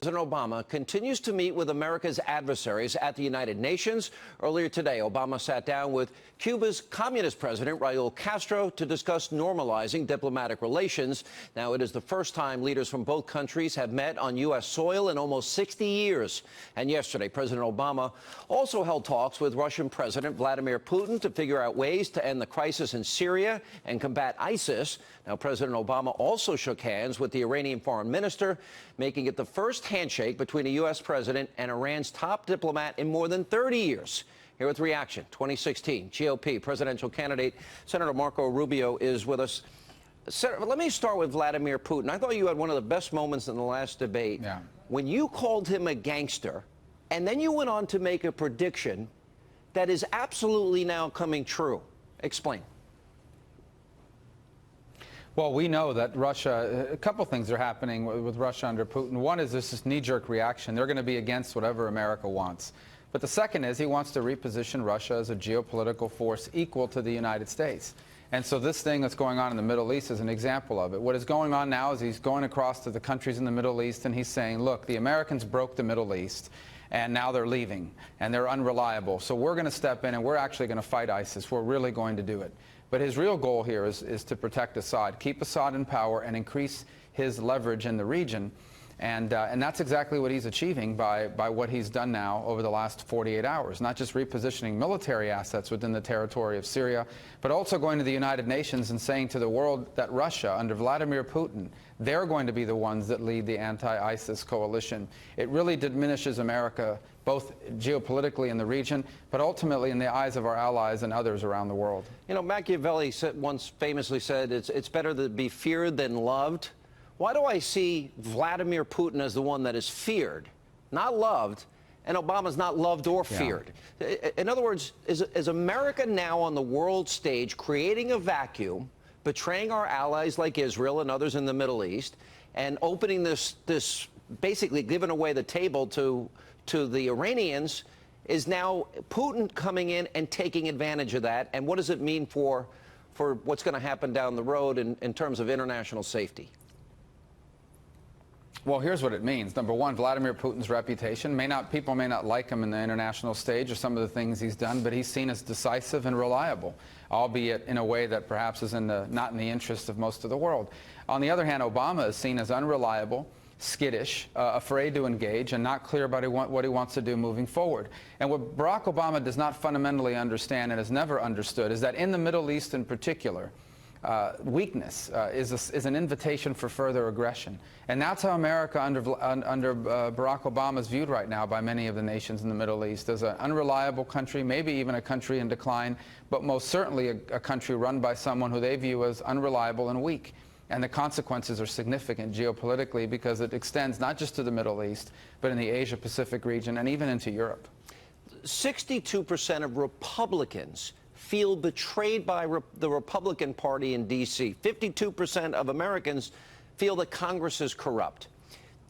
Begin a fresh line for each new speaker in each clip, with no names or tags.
President Obama continues to meet with America's adversaries at the United Nations. Earlier today, Obama sat down with Cuba's communist president, Raul Castro, to discuss normalizing diplomatic relations. Now, it is the first time leaders from both countries have met on U.S. soil in almost 60 years. And yesterday, President Obama also held talks with Russian President Vladimir Putin to figure out ways to end the crisis in Syria and combat ISIS. Now, President Obama also shook hands with the Iranian foreign minister, making it the first handshake between a U.S. president and Iran's top diplomat in more than 30 years. Here with reaction, 2016 GOP presidential candidate Senator Marco Rubio is with us. Senator, let me start with Vladimir Putin. I thought you had one of the best moments in the last debate when you called him a gangster, and then you went on to make a prediction that is absolutely now coming true. Explain.
Well, we know that Russia, a couple things are happening with Russia under Putin. One is this knee-jerk reaction. They're going to be against whatever America wants. But the second is he wants to reposition Russia as a geopolitical force equal to the United States. And so this thing that's going on in the Middle East is an example of it. What is going on now is he's going across to the countries in the Middle East and he's saying, look, the Americans broke the Middle East and now they're leaving and they're unreliable. So we're going to step in and we're actually going to fight ISIS. We're really going to do it. But his real goal here is to protect Assad, keep Assad in power, and increase his leverage in the region. And that's exactly what he's achieving by what he's done now over the last 48 hours, not just repositioning military assets within the territory of Syria, but also going to the United Nations and saying to the world that Russia, under Vladimir Putin, they're going to be the ones that lead the anti-ISIS coalition. It really diminishes America, both geopolitically in the region, but ultimately in the eyes of our allies and others around the world.
You know, Machiavelli once famously said, it's better to be feared than loved. Why do I see Vladimir Putin as the one that is feared, not loved, and Obama's not loved or feared? In other words, is America now on the world stage creating a vacuum, betraying our allies like Israel and others in the Middle East, and opening this basically giving away the table to the Iranians? Is now Putin coming in and taking advantage of that? And what does it mean for what's going to happen down the road in terms of international safety?
Well, here's what it means. Number one, Vladimir Putin's reputation people may not like him in the international stage or some of the things he's done, but he's seen as decisive and reliable, albeit in a way that perhaps is not in the interest of most of the world. On the other hand, Obama is seen as unreliable, skittish, afraid to engage, and not clear about what he wants to do moving forward. And what Barack Obama does not fundamentally understand and has never understood is that in the Middle East in particular, weakness is an invitation for further aggression. And that's how America under Barack Obama is viewed right now by many of the nations in the Middle East, as an unreliable country, maybe even a country in decline, but most certainly a country run by someone who they view as unreliable and weak. And the consequences are significant geopolitically because it extends not just to the Middle East, but in the Asia-Pacific region and even into Europe.
62% of Republicans feel betrayed by the Republican Party in D.C. 52% of Americans feel that Congress is corrupt.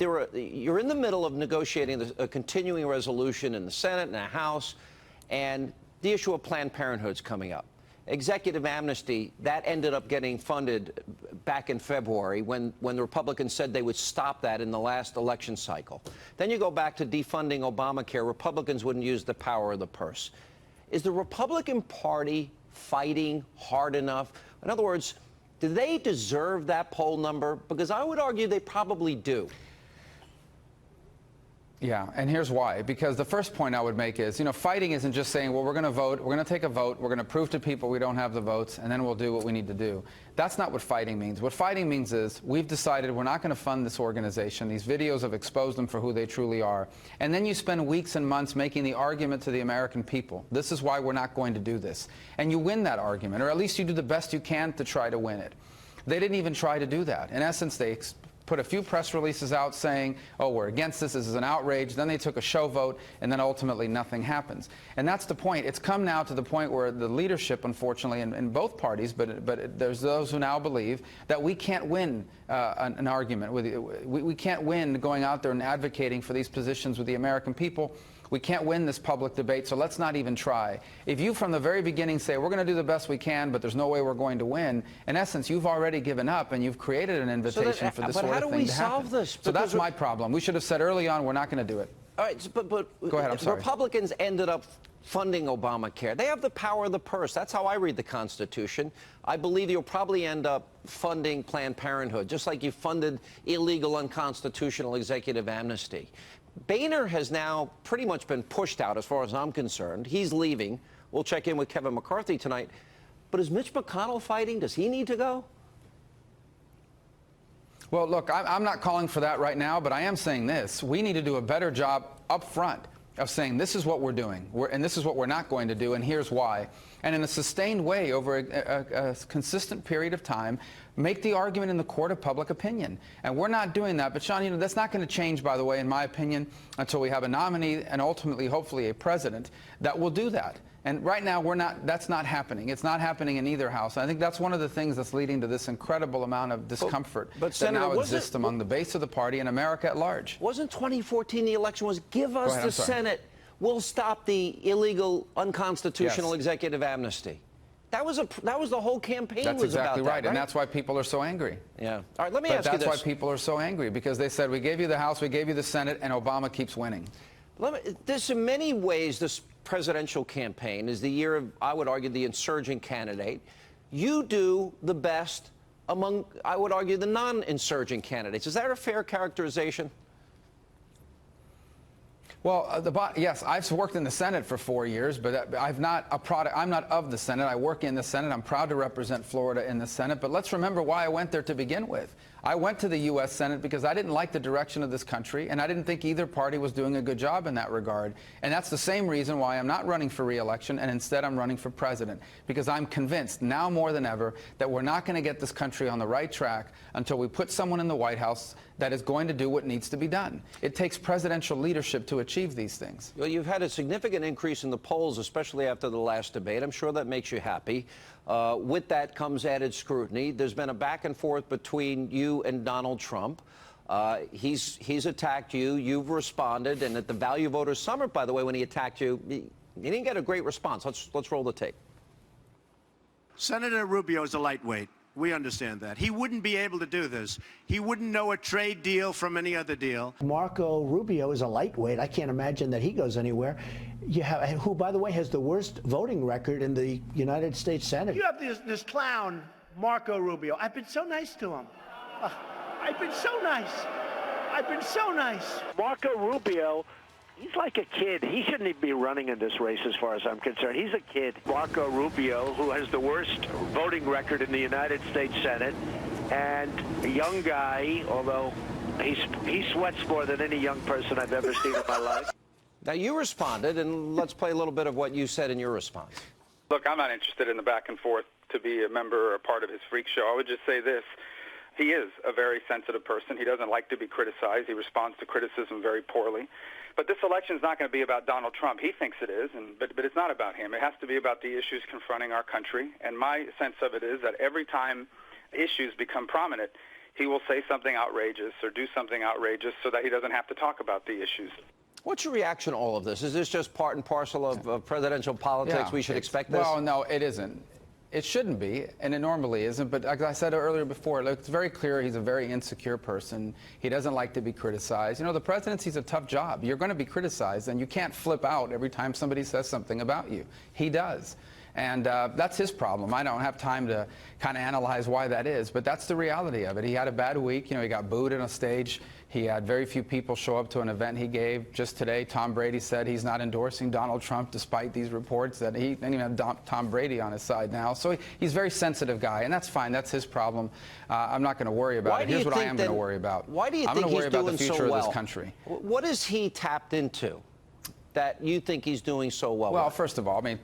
You're in the middle of negotiating a continuing resolution in the Senate and the House, and the issue of Planned Parenthood's coming up. Executive amnesty, that ended up getting funded back in February when the Republicans said they would stop that in the last election cycle. Then you go back to defunding Obamacare. Republicans wouldn't use the power of the purse. Is the Republican Party fighting hard enough? In other words, do they deserve that poll number? Because I would argue they probably do.
Yeah, and here's why. Because the first point I would make is, fighting isn't just saying, well, we're going to vote, we're going to take a vote, we're going to prove to people we don't have the votes, and then we'll do what we need to do. That's not what fighting means. What fighting means is we've decided we're not going to fund this organization. These videos have exposed them for who they truly are. And then you spend weeks and months making the argument to the American people. This is why we're not going to do this. And you win that argument, or at least you do the best you can to try to win it. They didn't even try to do that. In essence, they put a few press releases out saying, oh, we're against this is an outrage. Then they took a show vote, and then ultimately nothing happens. And that's the point. It's come now to the point where the leadership, unfortunately, in both parties, but there's those who now believe that we can't win an argument. We can't win going out there and advocating for these positions with the American people We can't win this public debate, so let's not even try. If you from the very beginning say, we're going to do the best we can, but there's no way we're going to win, in essence, you've already given up and you've created an invitation for this sort of thing to happen.
But how do we solve this?
So that's my problem. We should have said early on, we're not going to do it.
All right, but
go ahead, I'm sorry.
Republicans ended up funding Obamacare. They have the power of the purse. That's how I read the Constitution. I believe you'll probably end up funding Planned Parenthood, just like you funded illegal, unconstitutional executive amnesty. Boehner has now pretty much been pushed out, as far as I'm concerned. He's leaving. We'll check in with Kevin McCarthy tonight. But is Mitch McConnell fighting? Does he need to go?
Well, look, I'm not calling for that right now, but I am saying this. We need to do a better job up front of saying this is what we're doing, and this is what we're not going to do, and here's why. And in a sustained way over a consistent period of time, make the argument in the court of public opinion. And we're not doing that. But, Sean, you know, that's not going to change, by the way, in my opinion, until we have a nominee and ultimately, hopefully, a president that will do that. And right now, that's not happening. It's not happening in either house. And I think that's one of the things that's leading to this incredible amount of discomfort
but
that
Senator,
now exists among the base of the party and America at large.
Wasn't 2014 the election was give us the Senate, we'll stop the illegal, unconstitutional executive amnesty? That was the whole campaign.
That's
was
exactly
about
right,
that,
and that's why people are so angry.
Yeah. All right, let me ask you this.
That's why people are so angry, because they said, we gave you the House, we gave you the Senate, and Obama keeps winning.
There's in many ways this presidential campaign is the year of, I would argue, the insurgent candidate. You do the best among, I would argue, the non-insurgent candidates. Is that a fair characterization?
Well, yes, I've worked in the Senate for 4 years, but I'm not of the Senate. I work in the Senate. I'm proud to represent Florida in the Senate. But let's remember why I went there to begin with. I went to the U.S. Senate because I didn't like the direction of this country, and I didn't think either party was doing a good job in that regard. And that's the same reason why I'm not running for re-election, and instead I'm running for president, because I'm convinced now more than ever that we're not going to get this country on the right track until we put someone in the White House that is going to do what needs to be done. It takes presidential leadership to achieve these things.
Well, you've had a significant increase in the polls, especially after the last debate. I'm sure that makes you happy. With that comes added scrutiny. There's been a back and forth between you and Donald Trump. He's attacked you. You've responded. And at the Value Voters Summit, by the way, when he attacked you, he didn't get a great response. Let's roll the tape.
Senator Rubio is a lightweight. We understand that. He wouldn't be able to do this. He wouldn't know a trade deal from any other deal.
Marco Rubio is a lightweight. I can't imagine that he goes anywhere. Who, by the way, has the worst voting record in the United States Senate.
You have this clown, Marco Rubio. I've been so nice to him. I've been so nice. I've been so nice.
Marco Rubio, he's like a kid. He shouldn't even be running in this race as far as I'm concerned. He's a kid. Marco Rubio, who has the worst voting record in the United States Senate, and a young guy, although he sweats more than any young person I've ever seen in my life.
Now, you responded, and let's play a little bit of what you said in your response.
Look, I'm not interested in the back and forth to be a member or a part of his freak show. I would just say this. He is a very sensitive person. He doesn't like to be criticized. He responds to criticism very poorly. But this election is not going to be about Donald Trump. He thinks it is, but it's not about him. It has to be about the issues confronting our country. And my sense of it is that every time issues become prominent, he will say something outrageous or do something outrageous so that he doesn't have to talk about the issues.
What's your reaction to all of this? Is this just part and parcel of presidential politics?
Yeah,
We should expect this?
Well, no, it isn't. It shouldn't be, and it normally isn't. But like I said earlier before, look, it's very clear he's a very insecure person. He doesn't like to be criticized. You know, the presidency's a tough job. You're going to be criticized, and you can't flip out every time somebody says something about you. He does. And that's his problem. I don't have time to kind of analyze why that is, but that's the reality of it. He had a bad week. You know, he got booed on a stage. He had very few people show up to an event he gave. Just today, Tom Brady said he's not endorsing Donald Trump, despite these reports that he didn't even have Tom Brady on his side now. So he's a very sensitive guy, and that's fine. That's his problem. I'm not going to worry about it. Here's what I am going to worry about.
Why do you
I'm
think
going to worry
he's
about
doing
the future
so well?
of this country.
What is he tapped into that you think he's doing so well?
Well, first of all, I mean,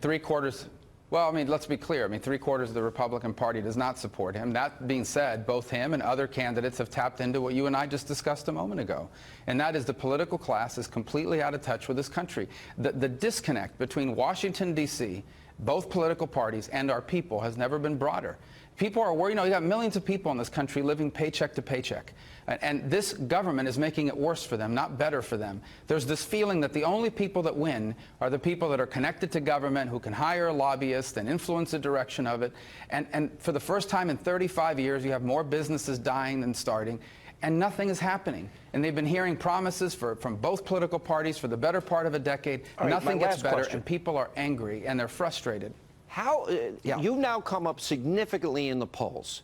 Well, I mean, let's be clear. I mean, 3/4 of the Republican Party does not support him. That being said, both him and other candidates have tapped into what you and I just discussed a moment ago, and that is the political class is completely out of touch with this country. The disconnect between Washington, D.C., both political parties, and our people has never been broader. People are worried. You know, you got millions of people in this country living paycheck to paycheck. And this government is making it worse for them, not better for them. There's this feeling that the only people that win are the people that are connected to government, who can hire a lobbyist and influence the direction of it. And for the first time in 35 years, you have more businesses dying than starting, and nothing is happening. And they've been hearing promises from both political parties for the better part of a decade.
All right,
nothing gets better,
question.
and people are angry, and they're frustrated.
How you've now come up significantly in the polls.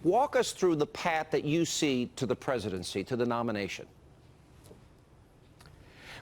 Walk us through the path that you see to the presidency, to the nomination.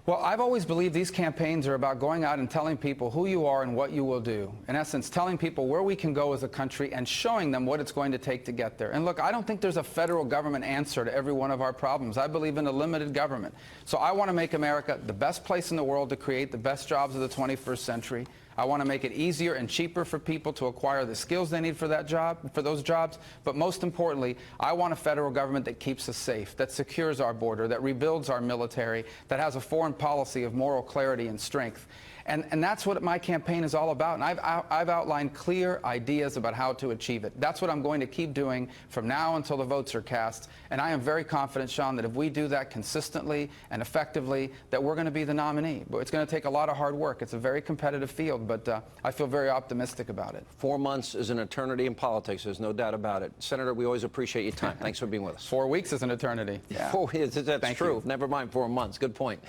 Well, I've always believed these campaigns are about going out and telling people who you are and what you will do. In essence, telling people where we can go as a country and showing them what it's going to take to get there. And look, I don't think there's a federal government answer to every one of our problems. I believe in a limited government. So I want to make America the best place in the world to create the best jobs of the 21st century. I want to make it easier and cheaper for people to acquire the skills they need for that job, for those jobs. But most importantly, I want a federal government that keeps us safe, that secures our border, that rebuilds our military, that has a foreign policy of moral clarity and strength. And that's what my campaign is all about. And I've outlined clear ideas about how to achieve it. That's what I'm going to keep doing from now until the votes are cast. And I am very confident, Sean, that if we do that consistently and effectively, that we're going to be the nominee. But it's going to take a lot of hard work. It's a very competitive field, but I feel very optimistic about it.
4 months is an eternity in politics. There's no doubt about it. Senator, we always appreciate your time. Thanks for being with us.
4 weeks is an eternity. Yeah.
That's
Thank
true.
you.
Never mind 4 months. Good point.